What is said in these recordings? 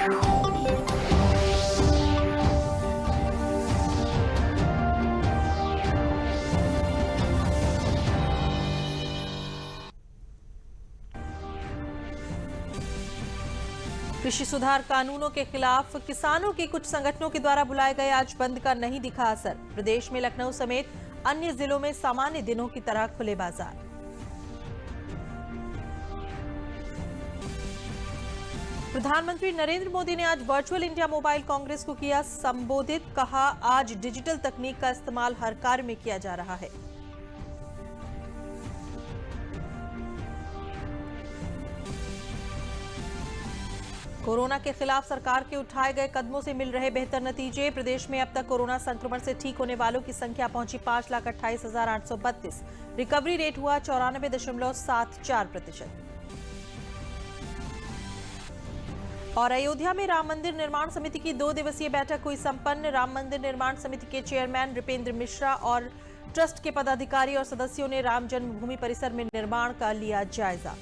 कृषि सुधार कानूनों के खिलाफ किसानों के कुछ संगठनों के द्वारा बुलाए गए आज बंद का नहीं दिखा असर। प्रदेश में लखनऊ समेत अन्य जिलों में सामान्य दिनों की तरह खुले बाजार। प्रधानमंत्री नरेंद्र मोदी ने आज वर्चुअल इंडिया मोबाइल कांग्रेस को किया संबोधित। कहा, आज डिजिटल तकनीक का इस्तेमाल हर कार्य में किया जा रहा है। कोरोना के खिलाफ सरकार के उठाए गए कदमों से मिल रहे बेहतर नतीजे। प्रदेश में अब तक कोरोना संक्रमण से ठीक होने वालों की संख्या पहुंची 5,28,832। रिकवरी रेट हुआ 94.74%। और अयोध्या में राम मंदिर निर्माण समिति की 2 दिवसीय बैठक हुई संपन्न। राम मंदिर निर्माण समिति के चेयरमैन नृपेंद्र मिश्रा और ट्रस्ट के पदाधिकारी और सदस्यों ने राम जन्मभूमि परिसर में निर्माण का लिया जायजा।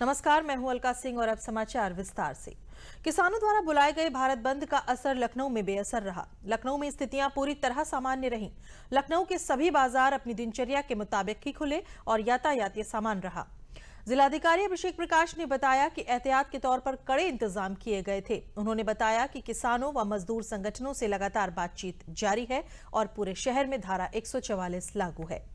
नमस्कार, मैं हूं अलका सिंह और अब समाचार विस्तार से। किसानों द्वारा बुलाए गए भारत बंद का असर लखनऊ में बेअसर रहा। लखनऊ में स्थितियां पूरी तरह सामान्य रहीं। लखनऊ के सभी बाजार अपनी दिनचर्या के मुताबिक ही खुले और यातायात सामान्य रहा। जिलाधिकारी अभिषेक प्रकाश ने बताया कि एहतियात के तौर पर कड़े इंतजाम किए गए थे। उन्होंने बताया कि किसानों व मजदूर संगठनों से लगातार बातचीत जारी है और पूरे शहर में धारा 144 लागू है।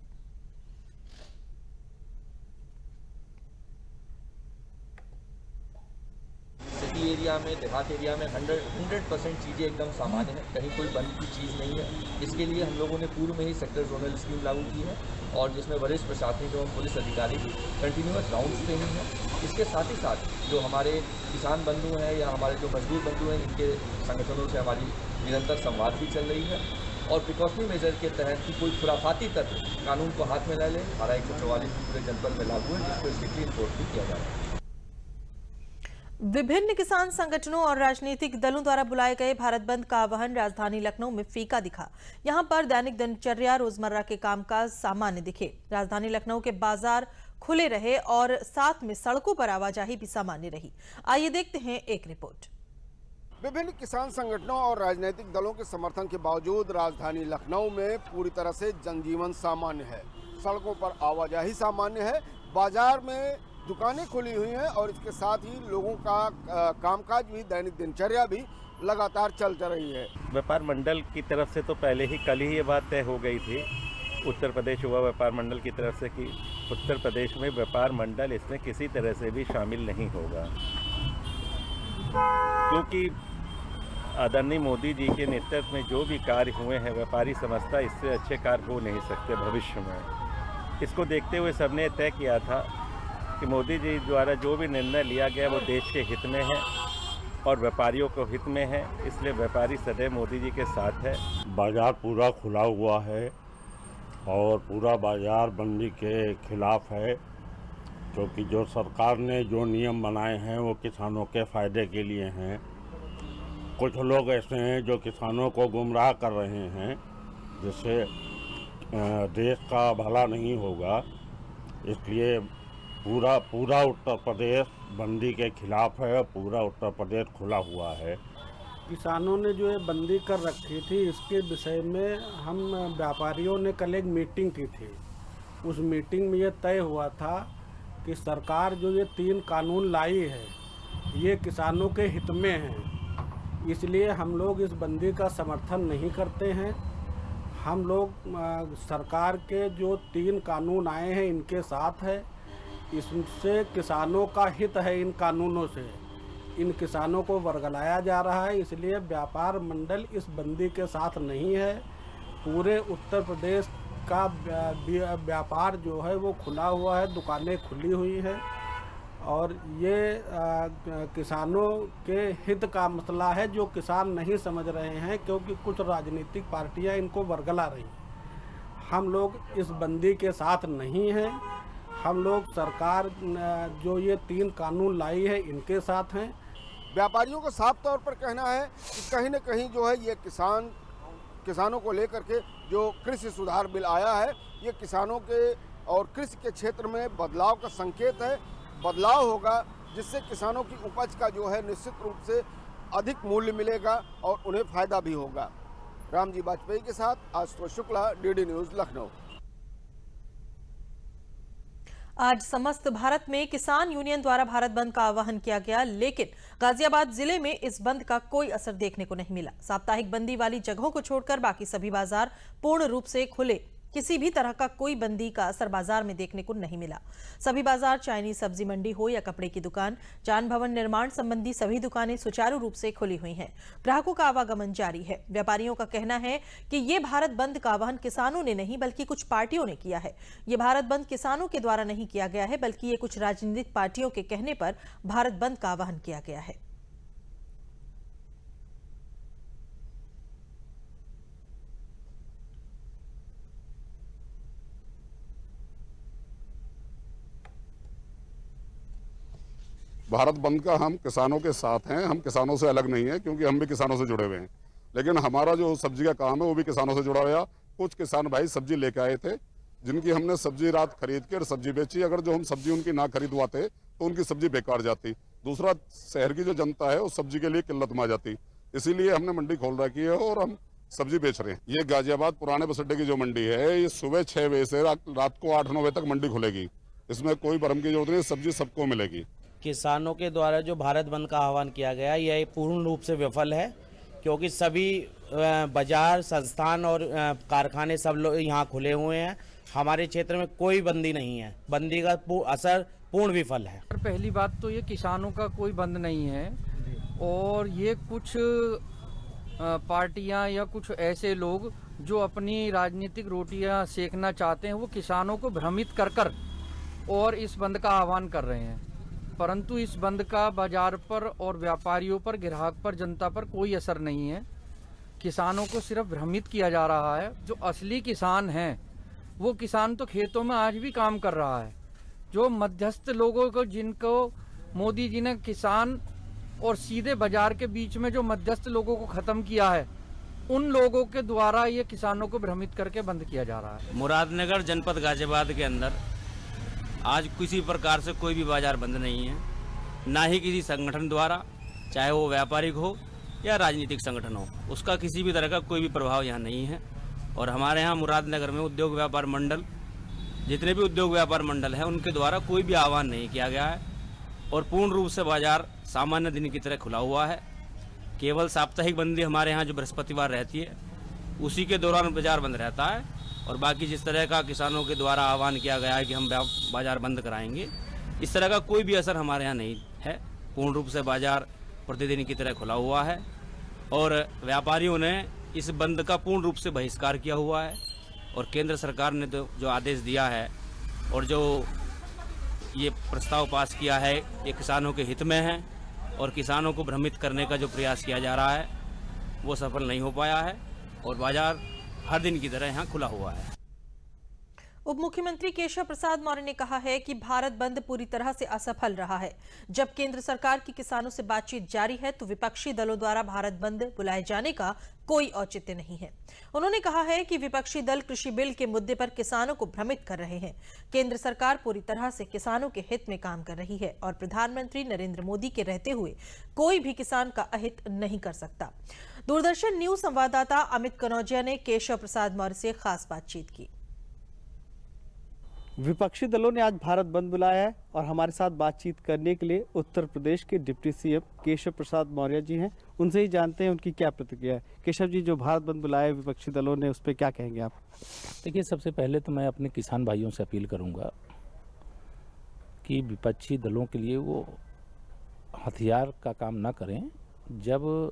सिटी एरिया में, देहात एरिया में 100% चीज़ें एकदम सामान्य हैं, कहीं कोई बंद की चीज़ नहीं है। इसके लिए हम लोगों ने पूर्व में ही सेक्टर जोनल स्कीम लागू की है और जिसमें वरिष्ठ प्रशासनिक एवं पुलिस अधिकारी भी कंटिन्यूअस राउंड्स पे ही हैं। इसके साथ ही साथ जो हमारे किसान बंधु हैं या हमारे जो मजदूर बंधु हैं, इनके संगठनों से हमारी निरंतर संवाद भी चल रही है और प्रिकॉशनरी मेजर के तहत कि कोई खुराफाती तत्व कानून को हाथ में ले ले, धारा 144 पूरे जनपद में लागू है, जिसको स्ट्रिक्टली इन्फोर्स भी किया जा रहा है। विभिन्न किसान संगठनों और राजनीतिक दलों द्वारा बुलाए गए भारत बंद का आह्वान राजधानी लखनऊ में फीका दिखा। यहां पर दैनिक दिनचर्या, रोजमर्रा के कामकाज सामान्य दिखे। राजधानी लखनऊ के बाजार खुले रहे और साथ में सड़कों पर आवाजाही भी सामान्य रही। आइए देखते हैं एक रिपोर्ट। विभिन्न किसान संगठनों और राजनीतिक दलों के समर्थन के बावजूद राजधानी लखनऊ में पूरी तरह से जनजीवन सामान्य है। सड़कों पर आवाजाही सामान्य है, बाजार में दुकानें खुली हुई हैं और इसके साथ ही लोगों का कामकाज भी, दैनिक दिनचर्या भी लगातार चल रही है। व्यापार मंडल की तरफ से तो पहले ही कल ही ये बात तय हो गई थी उत्तर प्रदेश युवा व्यापार मंडल की तरफ से कि उत्तर प्रदेश में व्यापार मंडल इसमें किसी तरह से भी शामिल नहीं होगा, क्योंकि आदरणीय मोदी जी के नेतृत्व में जो भी कार्य हुए हैं, व्यापारी समझता इससे अच्छे कार्य हो नहीं सकते भविष्य में। इसको देखते हुए सबने तय किया था कि मोदी जी द्वारा जो भी निर्णय लिया गया वो देश के हित में है और व्यापारियों को हित में है, इसलिए व्यापारी सदैव मोदी जी के साथ है। बाजार पूरा खुला हुआ है और पूरा बाजार बंदी के खिलाफ है, क्योंकि जो सरकार ने जो नियम बनाए हैं वो किसानों के फ़ायदे के लिए हैं। कुछ लोग ऐसे हैं जो किसानों को गुमराह कर रहे हैं, जिससे देश का भला नहीं होगा। इसलिए पूरा उत्तर प्रदेश बंदी के खिलाफ है और पूरा उत्तर प्रदेश खुला हुआ है। किसानों ने जो ये बंदी कर रखी थी, इसके विषय में हम व्यापारियों ने कल एक मीटिंग की थी। उस मीटिंग में ये तय हुआ था कि सरकार जो ये 3 कानून लाई है ये किसानों के हित में हैं, इसलिए हम लोग इस बंदी का समर्थन नहीं करते हैं। हम लोग सरकार के जो 3 कानून आए हैं इनके साथ है। इससे किसानों का हित है। इन कानूनों से इन किसानों को वर्गलाया जा रहा है, इसलिए व्यापार मंडल इस बंदी के साथ नहीं है। पूरे उत्तर प्रदेश का व्यापार जो है वो खुला हुआ है, दुकानें खुली हुई हैं और ये किसानों के हित का मसला है जो किसान नहीं समझ रहे हैं, क्योंकि कुछ राजनीतिक पार्टियां इनको वर्गला रही हैं। हम लोग इस बंदी के साथ नहीं हैं। हम लोग सरकार जो ये 3 कानून लाई है इनके साथ हैं। व्यापारियों का साफ तौर पर कहना है कि कहीं न कहीं जो है ये किसानों को लेकर के जो कृषि सुधार बिल आया है, ये किसानों के और कृषि के क्षेत्र में बदलाव का संकेत है। बदलाव होगा जिससे किसानों की उपज का जो है निश्चित रूप से अधिक मूल्य मिलेगा और उन्हें फायदा भी होगा। रामजी वाजपेयी के साथ आशुतोष शुक्ला, डीडी न्यूज, लखनऊ। आज समस्त भारत में किसान यूनियन द्वारा भारत बंद का आह्वान किया गया, लेकिन गाजियाबाद जिले में इस बंद का कोई असर देखने को नहीं मिला। साप्ताहिक बंदी वाली जगहों को छोड़कर बाकी सभी बाजार पूर्ण रूप से खुले। किसी भी तरह का कोई बंदी का असर बाजार में देखने को नहीं मिला। सभी बाजार, चाइनीज सब्जी मंडी हो या कपड़े की दुकान, जान भवन निर्माण संबंधी सभी दुकानें सुचारू रूप से खुली हुई हैं। ग्राहकों का आवागमन जारी है। व्यापारियों का कहना है कि ये भारत बंद का आह्वान किसानों ने नहीं बल्कि कुछ पार्टियों ने किया है। ये भारत बंद किसानों के द्वारा नहीं किया गया है, बल्कि ये कुछ राजनीतिक पार्टियों के कहने पर भारत बंद का आह्वान किया गया है। भारत बंद का हम किसानों के साथ हैं, हम किसानों से अलग नहीं हैं, क्योंकि हम भी किसानों से जुड़े हुए हैं। लेकिन हमारा जो सब्जी का काम है वो भी किसानों से जुड़ा हुआ। कुछ किसान भाई सब्जी लेके आए थे, जिनकी हमने सब्जी रात खरीद कर सब्जी बेची। अगर जो हम सब्जी उनकी ना खरीदवाते तो उनकी सब्जी बेकार जाती। दूसरा, शहर की जो जनता है उस सब्जी के लिए किल्लत में आ जाती। इसीलिए हमने मंडी खोल रखी है और हम सब्जी बेच रहे हैं। ये गाजियाबाद पुराने बस अड्डे की जो मंडी है, ये सुबह 6 बजे से रात को 8-9 बजे तक मंडी खुलेगी। इसमें कोई भरम की जरूरत नहीं, सब्जी सबको मिलेगी। किसानों के द्वारा जो भारत बंद का आह्वान किया गया, यह पूर्ण रूप से विफल है, क्योंकि सभी बाजार, संस्थान और कारखाने सब लोग यहाँ खुले हुए हैं। हमारे क्षेत्र में कोई बंदी नहीं है। बंदी का असर पूर्ण विफल है। पहली बात तो ये किसानों का कोई बंद नहीं है, और ये कुछ पार्टियां या कुछ ऐसे लोग जो अपनी राजनीतिक रोटियां सेकना चाहते हैं, वो किसानों को भ्रमित कर और इस बंद का आह्वान कर रहे हैं। परंतु इस बंद का बाजार पर और व्यापारियों पर, ग्राहक पर, जनता पर कोई असर नहीं है। किसानों को सिर्फ भ्रमित किया जा रहा है। जो असली किसान हैं, वो किसान तो खेतों में आज भी काम कर रहा है। जो मध्यस्थ लोगों को, जिनको मोदी जी ने किसान और सीधे बाजार के बीच में जो मध्यस्थ लोगों को खत्म किया है, उन लोगों के द्वारा ये किसानों को भ्रमित करके बंद किया जा रहा है। मुरादनगर जनपद गाजियाबाद के अंदर आज किसी प्रकार से कोई भी बाजार बंद नहीं है, ना ही किसी संगठन द्वारा, चाहे वो व्यापारिक हो या राजनीतिक संगठन हो, उसका किसी भी तरह का कोई भी प्रभाव यहाँ नहीं है। और हमारे यहाँ मुरादनगर में उद्योग व्यापार मंडल, जितने भी उद्योग व्यापार मंडल हैं, उनके द्वारा कोई भी आह्वान नहीं किया गया है और पूर्ण रूप से बाजार सामान्य दिन की तरह खुला हुआ है। केवल साप्ताहिक बंदी हमारे यहाँ जो बृहस्पतिवार रहती है, उसी के दौरान बाजार बंद रहता है। और बाकी जिस तरह का किसानों के द्वारा आह्वान किया गया है कि हम बाजार बंद कराएंगे, इस तरह का कोई भी असर हमारे यहाँ नहीं है। पूर्ण रूप से बाजार प्रतिदिन की तरह खुला हुआ है और व्यापारियों ने इस बंद का पूर्ण रूप से बहिष्कार किया हुआ है। और केंद्र सरकार ने तो जो आदेश दिया है और जो ये प्रस्ताव पास किया है, ये किसानों के हित में है। और किसानों को भ्रमित करने का जो प्रयास किया जा रहा है, वो सफल नहीं हो पाया है और बाजार हर दिन की तरह यहाँ खुला हुआ है। उप मुख्यमंत्री केशव प्रसाद मौर्य ने कहा है कि भारत बंद पूरी तरह से असफल रहा है। जब केंद्र सरकार की किसानों से बातचीत जारी है, तो विपक्षी दलों द्वारा भारत बंद बुलाए जाने का कोई औचित्य नहीं है। उन्होंने कहा है कि विपक्षी दल कृषि बिल के मुद्दे पर किसानों को भ्रमित कर रहे हैं। केंद्र सरकार पूरी तरह से किसानों के हित में काम कर रही है और प्रधानमंत्री नरेंद्र मोदी के रहते हुए कोई भी किसान का अहित नहीं कर सकता। दूरदर्शन न्यूज संवाददाता अमित कनौजिया ने केशव प्रसाद मौर्य से खास बातचीत की। विपक्षी दलों ने आज भारत बंद बुलाया है और हमारे साथ बातचीत करने के लिए उत्तर प्रदेश के डिप्टी सीएम केशव प्रसाद मौर्य जी हैं। उनसे ही जानते हैं उनकी क्या प्रतिक्रिया है। केशव जी, जो भारत बंद बुलाया विपक्षी दलों ने, उस पर क्या कहेंगे आप? देखिए, सबसे पहले तो मैं अपने किसान भाइयों से अपील करूंगा कि विपक्षी दलों के लिए वो हथियार का काम ना करें। जब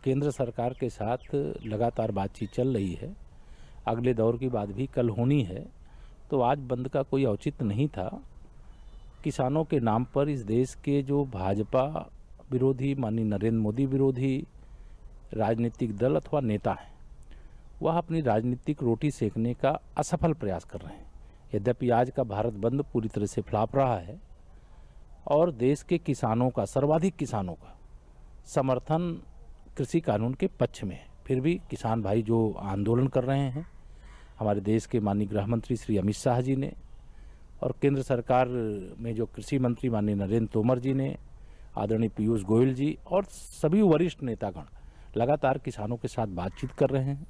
केंद्र सरकार के साथ लगातार बातचीत चल रही है, अगले दौर की बात भी कल होनी है, तो आज बंद का कोई औचित्य नहीं था। किसानों के नाम पर इस देश के जो भाजपा विरोधी, माननीय नरेंद्र मोदी विरोधी राजनीतिक दल अथवा नेता हैं, वह अपनी राजनीतिक रोटी सेकने का असफल प्रयास कर रहे हैं। यद्यपि आज का भारत बंद पूरी तरह से फ्लॉप रहा है और देश के किसानों का, सर्वाधिक किसानों का समर्थन कृषि कानून के पक्ष में है, फिर भी किसान भाई जो आंदोलन कर रहे हैं, हमारे देश के माननीय गृह मंत्री श्री अमित शाह जी ने और केंद्र सरकार में जो कृषि मंत्री माननीय नरेंद्र तोमर जी ने, आदरणीय पीयूष गोयल जी और सभी वरिष्ठ नेतागण लगातार किसानों के साथ बातचीत कर रहे हैं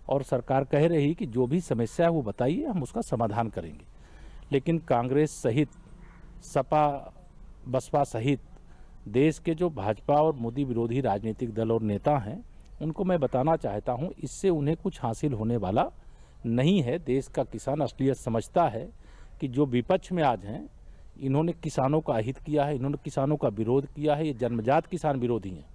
और सरकार कह रही कि जो भी समस्या है वो बताइए, हम उसका समाधान करेंगे। लेकिन कांग्रेस सहित, सपा बसपा सहित देश के जो भाजपा और मोदी विरोधी राजनीतिक दल और नेता हैं, उनको मैं बताना चाहता हूं, इससे उन्हें कुछ हासिल होने वाला नहीं है। देश का किसान असलियत समझता है कि जो विपक्ष में आज हैं, इन्होंने किसानों का अहित किया है, इन्होंने किसानों का विरोध किया है, ये जन्मजात किसान विरोधी हैं।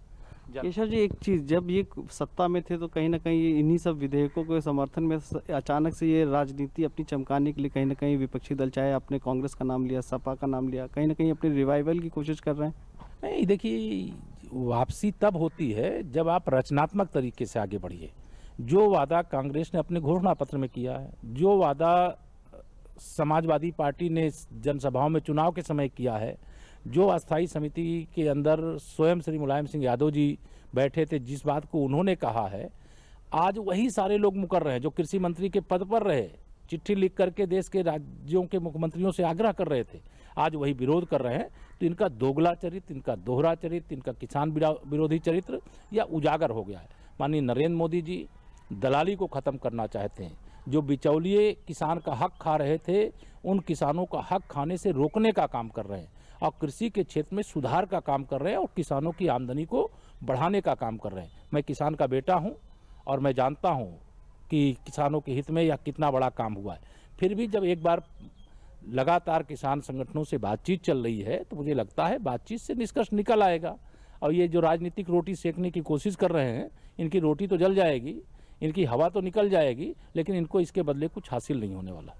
केशव जी, एक चीज़, जब ये सत्ता में थे तो कहीं ना कहीं इन्हीं सब विधेयकों के समर्थन में अचानक से ये राजनीति अपनी चमकाने के लिए कहीं ना कहीं विपक्षी दल, चाहे आपने कांग्रेस का नाम लिया, सपा का नाम लिया, कहीं ना कहीं अपनी रिवाइवल की कोशिश कर रहे हैं। नहीं, देखिए, वापसी तब होती है जब आप रचनात्मक तरीके से आगे बढ़िए। जो वादा कांग्रेस ने अपने घोषणा पत्र में किया है, जो वादा समाजवादी पार्टी ने जनसभाओं में चुनाव के समय किया है, जो अस्थाई समिति के अंदर स्वयं श्री मुलायम सिंह यादव जी बैठे थे, जिस बात को उन्होंने कहा है, आज वही सारे लोग मुकर रहे हैं जो कृषि मंत्री के पद पर रहे, चिट्ठी लिख करके देश के राज्यों के मुख्यमंत्रियों से आग्रह कर रहे थे, आज वही विरोध कर रहे हैं। तो इनका दोगला चरित्र, इनका दोहरा चरित्र, इनका किसान विरोधी चरित्र या उजागर हो गया है। माननीय नरेंद्र मोदी जी दलाली को ख़त्म करना चाहते हैं। जो बिचौलिए किसान का हक खा रहे थे, उन किसानों का हक खाने से रोकने का काम कर रहे हैं और कृषि के क्षेत्र में सुधार का काम कर रहे हैं और किसानों की आमदनी को बढ़ाने का काम कर रहे हैं। मैं किसान का बेटा हूं और मैं जानता हूं कि किसानों के हित में यह कितना बड़ा काम हुआ है। फिर भी जब एक बार लगातार किसान संगठनों से बातचीत चल रही है तो मुझे लगता है बातचीत से निष्कर्ष निकल आएगा। और ये जो राजनीतिक रोटी सेकने की कोशिश कर रहे हैं, इनकी रोटी तो जल जाएगी, इनकी हवा तो निकल जाएगी, लेकिन इनको इसके बदले कुछ हासिल नहीं होने वाला।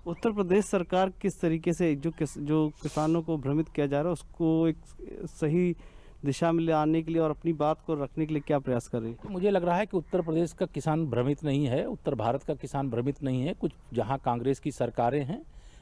उत्तर प्रदेश सरकार किस तरीके से जो किसानों को भ्रमित किया जा रहा है उसको एक सही दिशा में ले आने के लिए और अपनी बात को रखने के लिए क्या प्रयास कर रही है? मुझे लग रहा है कि उत्तर प्रदेश का किसान भ्रमित नहीं है, उत्तर भारत का किसान भ्रमित नहीं है। कुछ जहां कांग्रेस की सरकारें हैं,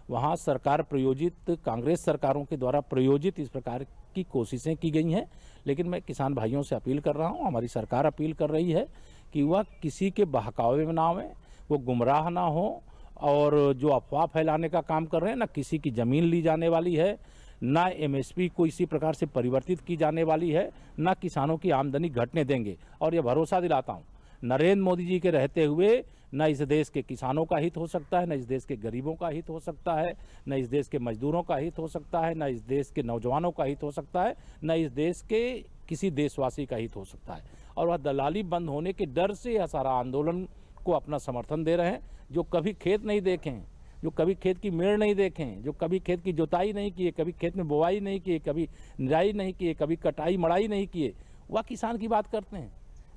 वहां सरकार प्रायोजित, कांग्रेस सरकारों के द्वारा प्रायोजित इस प्रकार की कोशिशें की गई हैं। लेकिन मैं किसान भाइयों से अपील कर रहा हूं, हमारी सरकार अपील कर रही है कि वह किसी के बहकावे में ना आए, वो गुमराह ना हो, और जो अफवाह फैलाने का काम कर रहे हैं, ना किसी की ज़मीन ली जाने वाली है, ना एमएसपी को इसी प्रकार से परिवर्तित की जाने वाली है, ना किसानों की आमदनी घटने देंगे। और ये भरोसा दिलाता हूँ, नरेंद्र मोदी जी के रहते हुए न इस देश के किसानों का हित हो सकता है, न इस देश के गरीबों का हित हो सकता है, न इस देश के मजदूरों का हित हो सकता है, न इस देश के नौजवानों का हित हो सकता है, न इस देश के किसी देशवासी का हित हो सकता है। और वह दलाली बंद होने के डर से यह सारा आंदोलन को अपना समर्थन दे रहे हैं। जो कभी खेत नहीं देखें, जो कभी खेत की मेड़ नहीं देखें, जो कभी खेत की जुताई नहीं किए, कभी खेत में बुवाई नहीं किए, कभी निराई नहीं किए, कभी कटाई मड़ाई नहीं किए, वह किसान की बात करते हैं।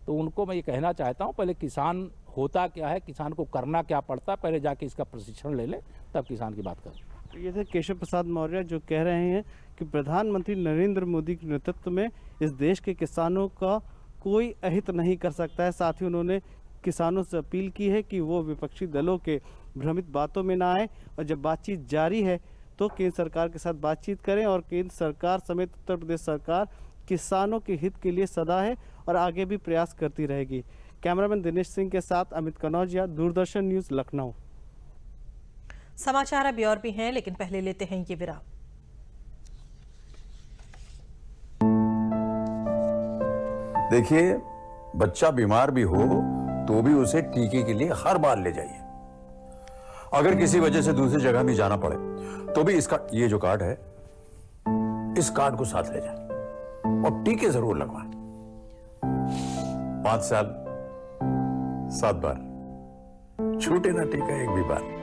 तो उनको मैं ये कहना चाहता हूँ, पहले किसान होता क्या है, किसान को करना क्या पड़ता है, पहले जाके इसका प्रशिक्षण ले लें, तब किसान की बात करें। ये थे केशव प्रसाद मौर्य, जो कह रहे हैं कि प्रधानमंत्री नरेंद्र मोदी के नेतृत्व में इस देश के किसानों का कोई अहित नहीं कर सकता है। साथ ही उन्होंने किसानों से अपील की है कि वो विपक्षी दलों के भ्रमित बातों में ना आए और जब बातचीत जारी है तो केंद्र सरकार के साथ बातचीत करें। और केंद्र सरकार समेत उत्तर प्रदेश सरकार किसानों के हित के लिए सदा है और आगे भी प्रयास करती रहेगी। कैमरामैन दिनेश सिंह के साथ अमित कनौजिया, दूरदर्शन न्यूज़, लखनऊ। समाचार अभी और भी हैं, लेकिन पहले लेते हैं ये विराम। देखिए, बच्चा बीमार भी हो तो भी उसे टीके के लिए हर बार ले जाइए। अगर किसी वजह से दूसरी जगह भी जाना पड़े तो भी इसका ये जो कार्ड है, इस कार्ड को साथ ले जाए और टीके जरूर लगवाएं। 5 साल 7 बार, छूटे ना टीका एक भी बार।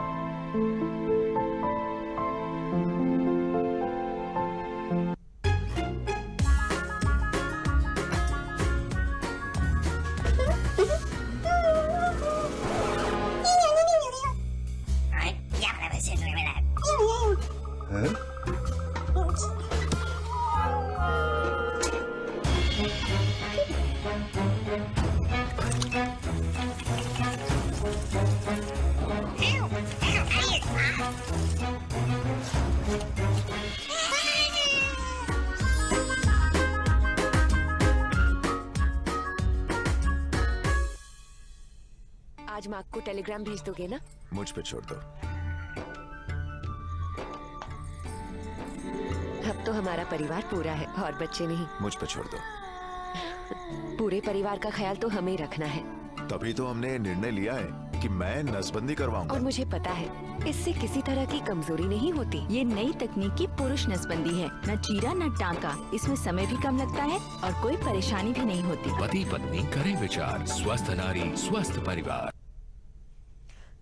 आज माँ को टेलीग्राम भेज दोगे ना? मुझ पे छोड़ दो। हमारा परिवार पूरा है और बच्चे नहीं। मुझ पे छोड़ दो। पूरे परिवार का ख्याल तो हमें रखना है। तभी तो हमने निर्णय लिया है कि मैं नसबंदी करवाऊंगा। और मुझे पता है इससे किसी तरह की कमजोरी नहीं होती। ये नई तकनीक की पुरुष नसबंदी है, न चीरा न टांका। इसमें समय भी कम लगता है और कोई परेशानी भी नहीं होती। पति पत्नी करें विचार, स्वस्थ नारी स्वस्थ परिवार।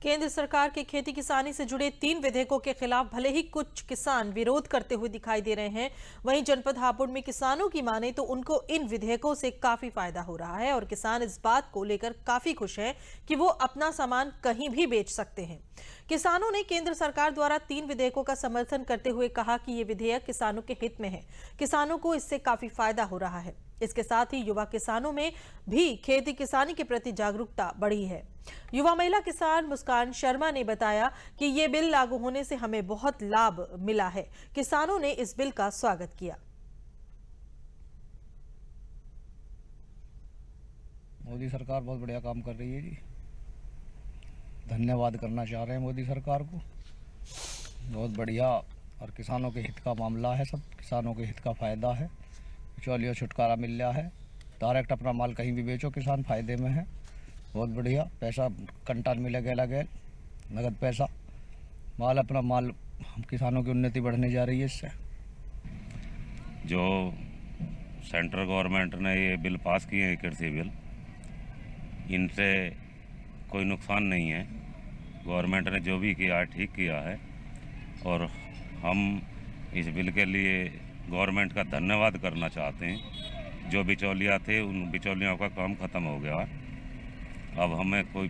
केंद्र सरकार के खेती किसानी से जुड़े 3 विधेयकों के खिलाफ भले ही कुछ किसान विरोध करते हुए दिखाई दे रहे हैं, वहीं जनपद हापुड़ में किसानों की माने तो उनको इन विधेयकों से काफी फायदा हो रहा है और किसान इस बात को लेकर काफी खुश हैं कि वो अपना सामान कहीं भी बेच सकते हैं। किसानों ने केंद्र सरकार द्वारा 3 विधेयकों का समर्थन करते हुए कहा कि ये विधेयक किसानों के हित में है, किसानों को इससे काफी फायदा हो रहा है। इसके साथ ही युवा किसानों में भी खेती किसानी के प्रति जागरूकता बढ़ी है। युवा महिला किसान मुस्कान शर्मा ने बताया कि ये बिल लागू होने से हमें बहुत लाभ मिला है। किसानों ने इस बिल का स्वागत किया। मोदी सरकार बहुत बढ़िया काम कर रही है जी, धन्यवाद करना चाह रहे हैं मोदी सरकार को। बहुत बढ़िया और किसानों के हित का मामला है, सब किसानों के हित का फायदा है। बिचौलियों छुटकारा मिल रहा है, डायरेक्ट अपना माल कहीं भी बेचो, किसान फायदे में है। बहुत बढ़िया पैसा कंटाल मिलेगा, लगे नगद पैसा माल, अपना माल, किसानों की उन्नति बढ़ने जा रही है इससे। जो सेंट्रल गवर्नमेंट ने ये बिल पास किए हैं, कृषि बिल, इनसे कोई नुकसान नहीं है। गवर्नमेंट ने जो भी किया है ठीक किया है और हम इस बिल के लिए गवर्नमेंट का धन्यवाद करना चाहते हैं। जो बिचौलिया थे उन बिचौलियों का काम ख़त्म हो गया, अब हमें कोई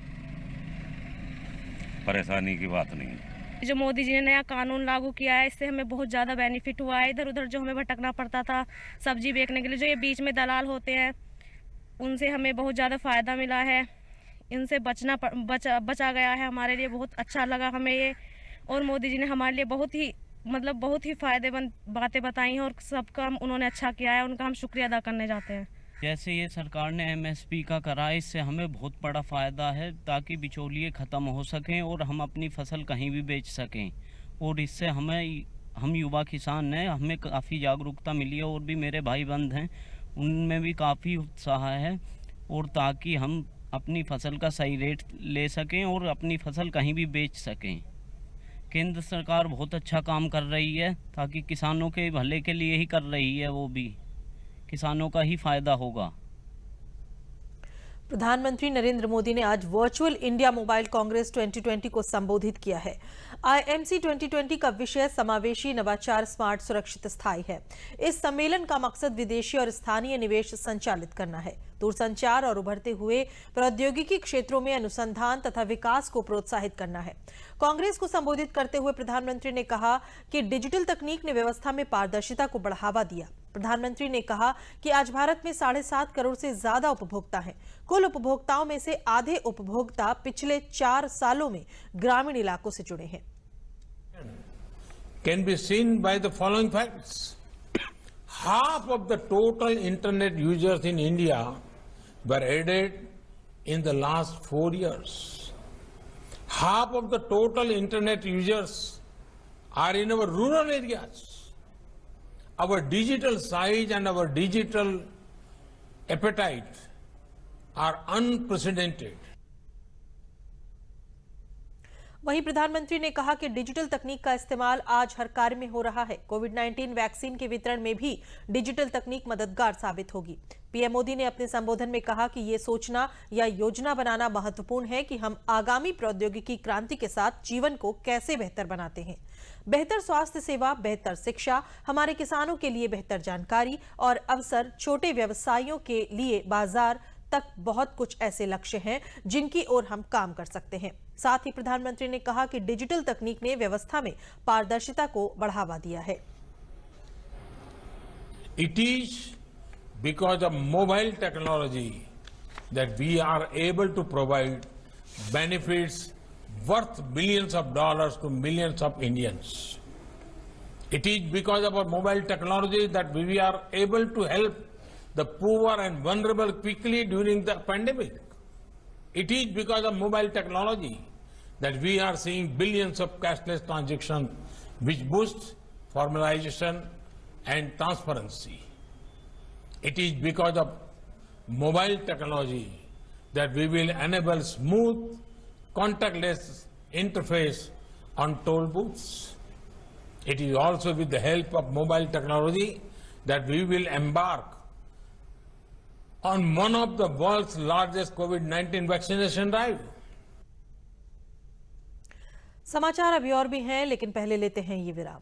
परेशानी की बात नहीं है। जो मोदी जी ने नया कानून लागू किया है, इससे हमें बहुत ज़्यादा बेनिफिट हुआ है। इधर उधर जो हमें भटकना पड़ता था सब्जी बेचने के लिए, जो ये बीच में दलाल होते हैं, उनसे हमें बहुत ज़्यादा फ़ायदा मिला है। इनसे बचा गया है, हमारे लिए बहुत अच्छा लगा हमें ये। और मोदी जी ने हमारे लिए बहुत ही फ़ायदेमंद बातें बताई हैं और सब काम उन्होंने अच्छा किया है, उनका हम शुक्रिया अदा करने जाते हैं। जैसे ये सरकार ने MSP का करा है, इससे हमें बहुत बड़ा फ़ायदा है ताकि बिचौलिए ख़त्म हो सकें और हम अपनी फसल कहीं भी बेच सकें। और इससे हम युवा किसान हैं, हमें काफ़ी जागरूकता मिली है और भी मेरे भाई बंद हैं, उनमें भी काफ़ी उत्साह है। और ताकि हम अपनी फसल का सही रेट ले सकें और अपनी फसल कहीं भी बेच सकें। केंद्र सरकार बहुत अच्छा काम कर रही है, ताकि किसानों के भले के लिए ही कर रही है, वो भी किसानों का ही फायदा होगा। प्रधानमंत्री नरेंद्र मोदी ने आज वर्चुअल इंडिया मोबाइल कांग्रेस 2020 को संबोधित किया है। IMC 2020 का विषय समावेशी, नवाचार, स्मार्ट, सुरक्षित, स्थायी है। इस सम्मेलन का मकसद विदेशी और स्थानीय निवेश संचालित करना है, दूरसंचार और उभरते हुए प्रौद्योगिकी क्षेत्रों में अनुसंधान तथा विकास को प्रोत्साहित करना है। कांग्रेस को संबोधित करते हुए प्रधानमंत्री ने कहा कि डिजिटल तकनीक ने व्यवस्था में पारदर्शिता को बढ़ावा दिया। प्रधानमंत्री ने कहा कि आज भारत में 7.5 करोड़ से ज्यादा उपभोक्ता हैं। कुल उपभोक्ताओं में से आधे उपभोक्ता पिछले 4 सालों में ग्रामीण इलाकों से जुड़े हैं। Can be seen by the following facts. Half of the total internet users in India were added in the last 4 years. Half of the total internet users are in our rural areas. Our digital size and our digital appetite are unprecedented. वहीं प्रधानमंत्री ने कहा कि digital तकनीक का इस्तेमाल आज हर कार्य में हो रहा है। कोविड-19 वैक्सीन के वितरण में भी डिजिटल तकनीक मददगार साबित होगी। पीएम मोदी ने अपने संबोधन में कहा कि ये सोचना या योजना बनाना महत्वपूर्ण है कि हम आगामी प्रौद्योगिकी क्रांति के साथ जीवन को कैसे बेहतर बनाते हैं। बेहतर स्वास्थ्य सेवा, बेहतर शिक्षा, हमारे किसानों के लिए बेहतर जानकारी और अवसर, छोटे व्यवसायियों के लिए बाजार तक बहुत कुछ ऐसे लक्ष्य हैं जिनकी ओर हम काम कर सकते हैं। साथ ही प्रधानमंत्री ने कहा कि डिजिटल तकनीक ने व्यवस्था में पारदर्शिता को बढ़ावा दिया है। It is because of mobile technology that we are able to provide benefits worth billions of dollars to millions of Indians. It is because of our mobile technology that we are able to help the poor and vulnerable quickly during the pandemic. It is because of mobile technology that we are seeing billions of cashless transactions, which boosts formalization, and transparency. It is because of mobile technology that we will enable smooth, contactless interface on toll booths. It is also with the help of mobile technology that we will embark on one of the world's largest COVID-19 vaccination drive. समाचार अभी और भी हैं, लेकिन पहले लेते हैं ये विराम।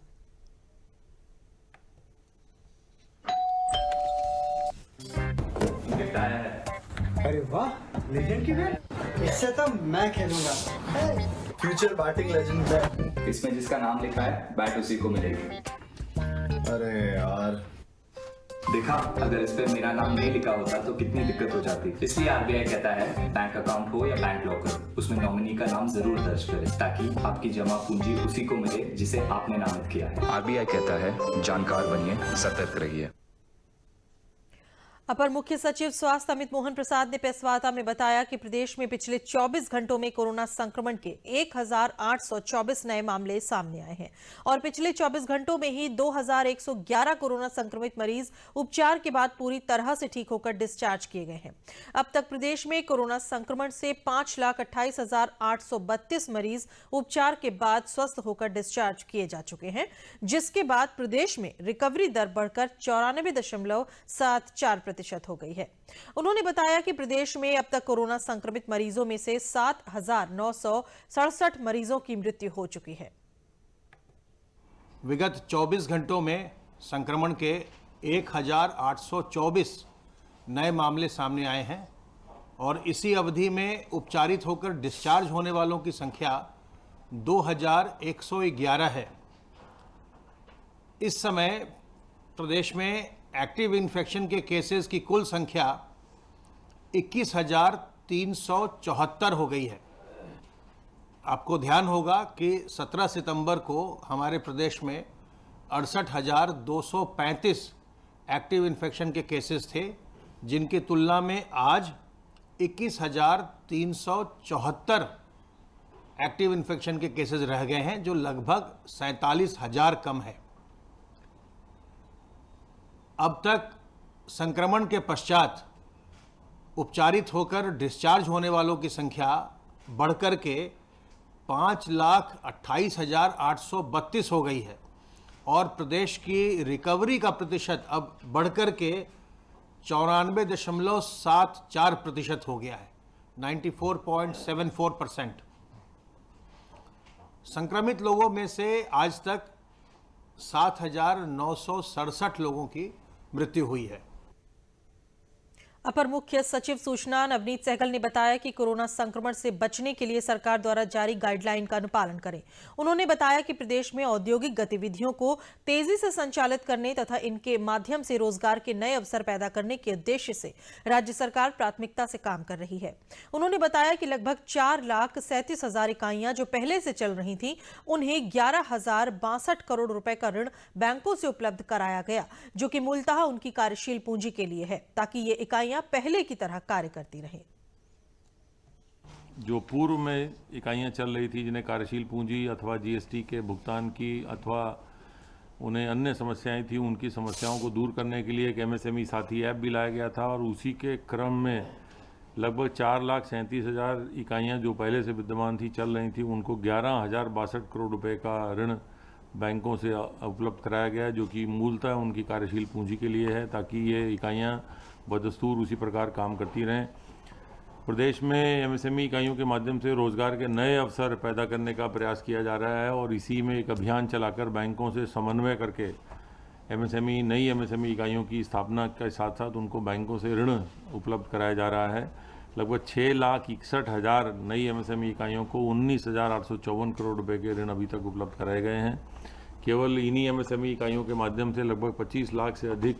अरे वाह, लेजेंड की बैट। इससे तो मैं खेलूंगा। Future batting legend bat. इसमें जिसका नाम लिखा है बैट उसी को मिलेगी। अरे यार, देखा, अगर इस पे मेरा नाम नहीं लिखा होता तो कितनी दिक्कत हो जाती। इसलिए आरबीआई कहता है बैंक अकाउंट हो या बैंक लॉकर, उसमें नॉमिनी का नाम जरूर दर्ज करें ताकि आपकी जमा पूंजी उसी को मिले जिसे आपने नामित किया है। आरबीआई कहता है जानकार बनिए, सतर्क रहिए। अपर मुख्य सचिव स्वास्थ्य अमित मोहन प्रसाद ने प्रेस वार्ता में बताया कि प्रदेश में पिछले 24 घंटों में कोरोना संक्रमण के 1824 नए मामले सामने आए हैं और पिछले 24 घंटों में ही 2111 कोरोना संक्रमित मरीज उपचार के बाद पूरी तरह से ठीक होकर डिस्चार्ज किए गए हैं। अब तक प्रदेश में कोरोना संक्रमण से 5,28,832 मरीज उपचार के बाद स्वस्थ होकर डिस्चार्ज किए जा चुके हैं, जिसके बाद प्रदेश में रिकवरी दर बढ़कर 94.74% हो गई है। उन्होंने बताया कि प्रदेश में अब तक कोरोना संक्रमित मरीजों में से 7,967 मरीजों की मृत्यु हो चुकी है। विगत 24 घंटों में संक्रमण के 1,824 नए मामले सामने आए हैं और इसी अवधि में उपचारित होकर डिस्चार्ज होने वालों की संख्या 2,111 है। इस समय प्रदेश में एक्टिव इन्फेक्शन के केसेस की कुल संख्या 21,374 हो गई है। आपको ध्यान होगा कि 17 सितंबर को हमारे प्रदेश में 68,235 एक्टिव इन्फेक्शन के केसेस थे, जिनकी तुलना में आज 21,374 एक्टिव इन्फेक्शन के केसेस रह गए हैं, जो लगभग 47,000 कम है। अब तक संक्रमण के पश्चात उपचारित होकर डिस्चार्ज होने वालों की संख्या बढ़कर के 5,28,832 हो गई है और प्रदेश की रिकवरी का प्रतिशत अब बढ़कर के 94.74% हो गया है, 94.74%। संक्रमित लोगों में से आज तक 7,967 लोगों की मृत्यु हुई है। अपर मुख्य सचिव सूचना नवनीत सहगल ने बताया कि कोरोना संक्रमण से बचने के लिए सरकार द्वारा जारी गाइडलाइन का अनुपालन करें। उन्होंने बताया कि प्रदेश में औद्योगिक गतिविधियों को तेजी से संचालित करने तथा इनके माध्यम से रोजगार के नए अवसर पैदा करने के उद्देश्य से राज्य सरकार प्राथमिकता से काम कर रही है। उन्होंने बताया कि लगभग 4,37,000 इकाइयां जो पहले से चल रही थी, उन्हें 11,062 करोड़ रुपए का ऋण बैंकों से उपलब्ध कराया गया, जो कि मूलतः उनकी कार्यशील पूंजी के लिए है, ताकि ये इकाइयां पहले की तरह कार्य करती रहें। जो पूर्व में इकाइयां चल रही थी, जिन्हें कार्यशील पूंजी अथवा जीएसटी के भुगतान की अथवा उन्हें अन्य समस्याएं थी, उनकी समस्याओं को दूर करने के लिए एक एमएसएमई साथी ऐप भी लाया गया था और उसी के क्रम में लगभग 4,37,000 इकाइयां जो पहले से विद्यमान थी, चल रही थी, उनको 11,062 करोड़ रुपए का ऋण बैंकों से उपलब्ध कराया गया, जो कि मूलतः उनकी कार्यशील पूंजी के लिए है, ताकि ये इकाइयां बदस्तूर उसी प्रकार काम करती रहें। प्रदेश में एमएसएमई इकाइयों के माध्यम से रोजगार के नए अवसर पैदा करने का प्रयास किया जा रहा है और इसी में एक अभियान चलाकर बैंकों से समन्वय करके नई एमएसएमई इकाइयों की स्थापना के साथ साथ उनको बैंकों से ऋण उपलब्ध कराया जा रहा है। लगभग 6,61,000 नई एमएसएमई इकाइयों को 19,854 करोड़ रुपए के ऋण अभी तक उपलब्ध कराए गए हैं। केवल इन्हीं एमएसएमई इकाइयों के माध्यम से लगभग 25 लाख से अधिक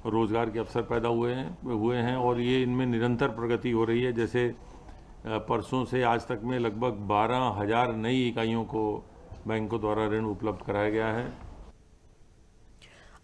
रोजगार के अवसर पैदा हुए हैं और ये इनमें निरंतर प्रगति हो रही है। जैसे परसों से आज तक में लगभग 12,000 नई इकाइयों को बैंकों द्वारा ऋण उपलब्ध कराया गया है।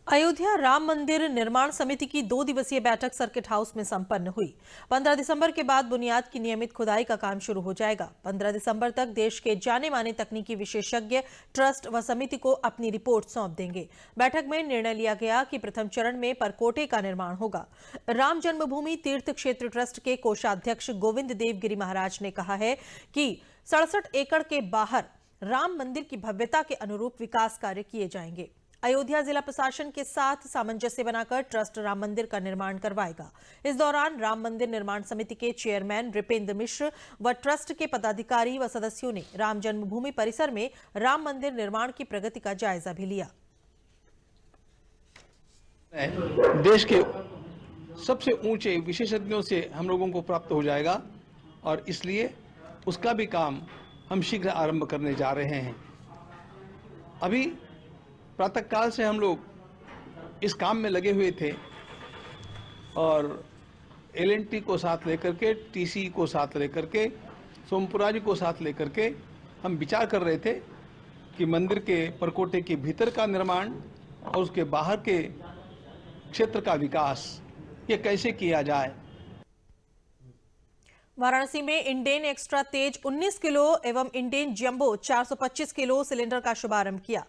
अयोध्या राम मंदिर निर्माण समिति की 2 दिवसीय बैठक सर्किट हाउस में संपन्न हुई। 15 दिसंबर के बाद बुनियाद की नियमित खुदाई का काम शुरू हो जाएगा। 15 दिसंबर तक देश के जाने माने तकनीकी विशेषज्ञ ट्रस्ट व समिति को अपनी रिपोर्ट सौंप देंगे। बैठक में निर्णय लिया गया कि प्रथम चरण में परकोटे का निर्माण होगा। राम जन्मभूमि तीर्थ क्षेत्र ट्रस्ट के कोषाध्यक्ष गोविंद देव गिरी महाराज ने कहा है कि 67 एकड़ के बाहर राम मंदिर की भव्यता के अनुरूप विकास कार्य किए जाएंगे। अयोध्या जिला प्रशासन के साथ सामंजस्य बनाकर ट्रस्ट राम मंदिर का निर्माण करवाएगा। इस दौरान राम मंदिर निर्माण समिति के चेयरमैन रिपेंद्र मिश्र व ट्रस्ट के पदाधिकारी व सदस्यों ने राम जन्मभूमि परिसर में राम मंदिर निर्माण की प्रगति का जायजा भी लिया। देश के सबसे ऊंचे विशेषज्ञों से हम लोगों को प्राप्त हो जाएगा और इसलिए उसका भी काम हम शीघ्र आरंभ करने जा रहे हैं। अभी प्रातःकाल से हम लोग इस काम में लगे हुए थे और L&T को साथ लेकर के, TC को साथ लेकर के, सोमपुरा जी को साथ लेकर के हम विचार कर रहे थे कि मंदिर के परकोटे के भीतर का निर्माण और उसके बाहर के क्षेत्र का विकास ये कैसे किया जाए। वाराणसी में इंडेन एक्स्ट्रा तेज 19 किलो एवं इंडेन जंबो 425 किलो सिलेंडर का शुभारंभ किया।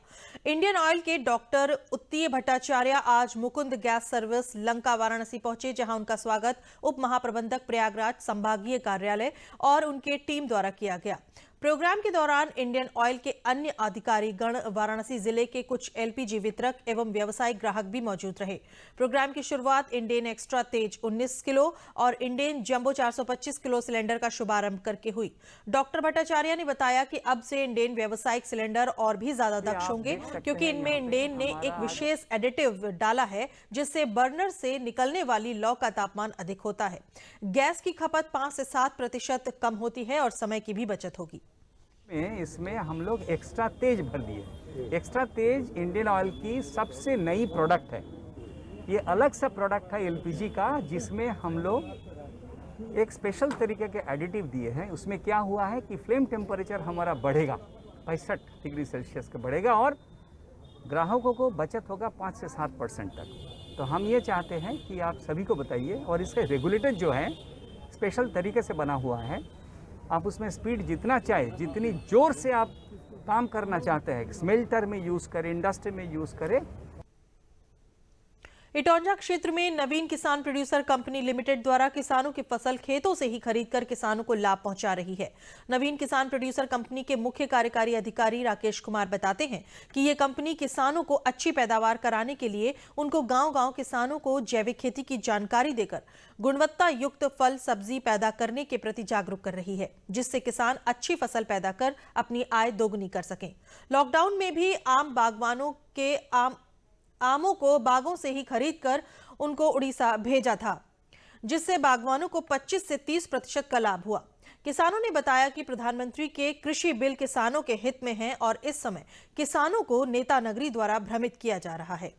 इंडियन ऑयल के डॉक्टर उत्तीय भट्टाचार्य आज मुकुंद गैस सर्विस लंका वाराणसी पहुंचे, जहां उनका स्वागत उप महाप्रबंधक प्रयागराज संभागीय कार्यालय और उनके टीम द्वारा किया गया। प्रोग्राम के दौरान इंडियन ऑयल के अन्य अधिकारी गण, वाराणसी जिले के कुछ LPG वितरक एवं व्यावसायिक ग्राहक भी मौजूद रहे। प्रोग्राम की शुरुआत इंडेन एक्स्ट्रा तेज 19 किलो और इंडेन जंबो 425 किलो सिलेंडर का शुभारंभ करके हुई। डॉक्टर भट्टाचार्य ने बताया कि अब से इंडेन व्यावसायिक सिलेंडर और भी ज्यादा दक्ष होंगे, क्योंकि इनमें इंडेन ने एक विशेष एडिटिव डाला है जिससे बर्नर से निकलने वाली लौ का तापमान अधिक होता है। गैस की खपत 5 से 7% कम होती है और समय की भी बचत होगी। इसमें हम लोग एक्स्ट्रा तेज भर दिए। एक्स्ट्रा तेज इंडियन ऑयल की सबसे नई प्रोडक्ट है। ये अलग सा प्रोडक्ट है LPG का, जिसमें हम लोग एक स्पेशल तरीके के एडिटिव दिए हैं। उसमें क्या हुआ है कि फ्लेम टेम्परेचर हमारा बढ़ेगा, 65 डिग्री सेल्सियस का बढ़ेगा और ग्राहकों को बचत होगा 5 से 7% तक। तो हम ये चाहते हैं कि आप सभी को बताइए, और इसके रेगुलेटर जो है स्पेशल तरीके से बना हुआ है। आप उसमें स्पीड जितना चाहे, जितनी जोर से आप काम करना चाहते हैं, स्मेल्टर में यूज़ करें, इंडस्ट्री में यूज़ करें। इटौंजा क्षेत्र में नवीन किसान प्रोड्यूसर कंपनी लिमिटेड द्वारा किसानों की फसल खेतों से ही खरीदकर किसानों को लाभ पहुंचा रही है। नवीन किसान प्रोड्यूसर कंपनी के मुख्य कार्यकारी अधिकारी राकेश कुमार बताते हैं कि ये कंपनी किसानों को अच्छी पैदावार कराने के लिए उनको गांव-गांव किसानों को जैविक खेती की जानकारी देकर गुणवत्ता युक्त फल सब्जी पैदा करने के प्रति जागरूक कर रही है, जिससे किसान अच्छी फसल पैदा कर अपनी आय दोगुनी कर सकें। लॉकडाउन में भी आम बागवानों के आमों को बागों से ही खरीदकर उनको उड़ीसा भेजा था, जिससे बागवानों को 25 से 30% का लाभ हुआ। किसानों ने बताया कि प्रधानमंत्री के कृषि बिल किसानों के हित में हैं और इस समय किसानों को नेता नगरी द्वारा भ्रमित किया जा रहा है।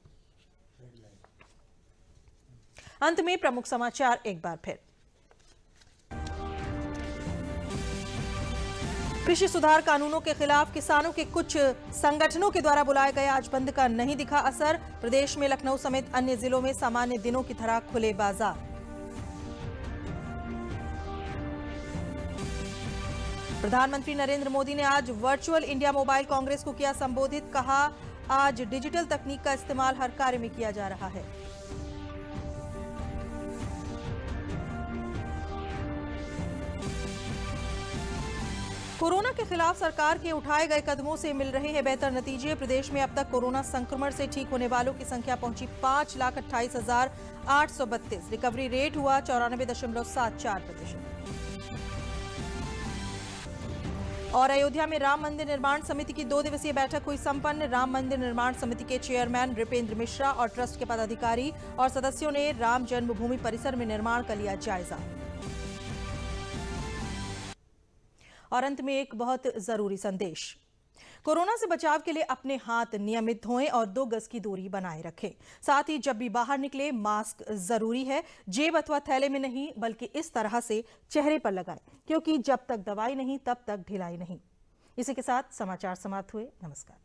अंत में प्रमुख समाचार एक बार फिर। कृषि सुधार कानूनों के खिलाफ किसानों के कुछ संगठनों के द्वारा बुलाए गए आज बंद का नहीं दिखा असर। प्रदेश में लखनऊ समेत अन्य जिलों में सामान्य दिनों की तरह खुले बाजार। प्रधानमंत्री नरेंद्र मोदी ने आज वर्चुअल इंडिया मोबाइल कांग्रेस को किया संबोधित। कहा, आज डिजिटल तकनीक का इस्तेमाल हर कार्य में किया जा रहा है। कोरोना के खिलाफ सरकार के उठाए गए कदमों से मिल रहे हैं बेहतर नतीजे। प्रदेश में अब तक कोरोना संक्रमण से ठीक होने वालों की संख्या पहुंची 5,28,832। रिकवरी रेट हुआ 94.74%। और अयोध्या में राम मंदिर निर्माण समिति की 2 दिवसीय बैठक हुई संपन्न। राम मंदिर निर्माण समिति के चेयरमैन रिपेंद्र मिश्रा और ट्रस्ट के पदाधिकारी और सदस्यों ने राम जन्मभूमि परिसर में निर्माण का लिया जायजा। और अंत में एक बहुत जरूरी संदेश। कोरोना से बचाव के लिए अपने हाथ नियमित धोएं और 2 गज की दूरी बनाए रखें। साथ ही जब भी बाहर निकले मास्क जरूरी है, जेब अथवा थैले में नहीं बल्कि इस तरह से चेहरे पर लगाएं, क्योंकि जब तक दवाई नहीं तब तक ढिलाई नहीं। इसी के साथ समाचार समाप्त हुए। नमस्कार।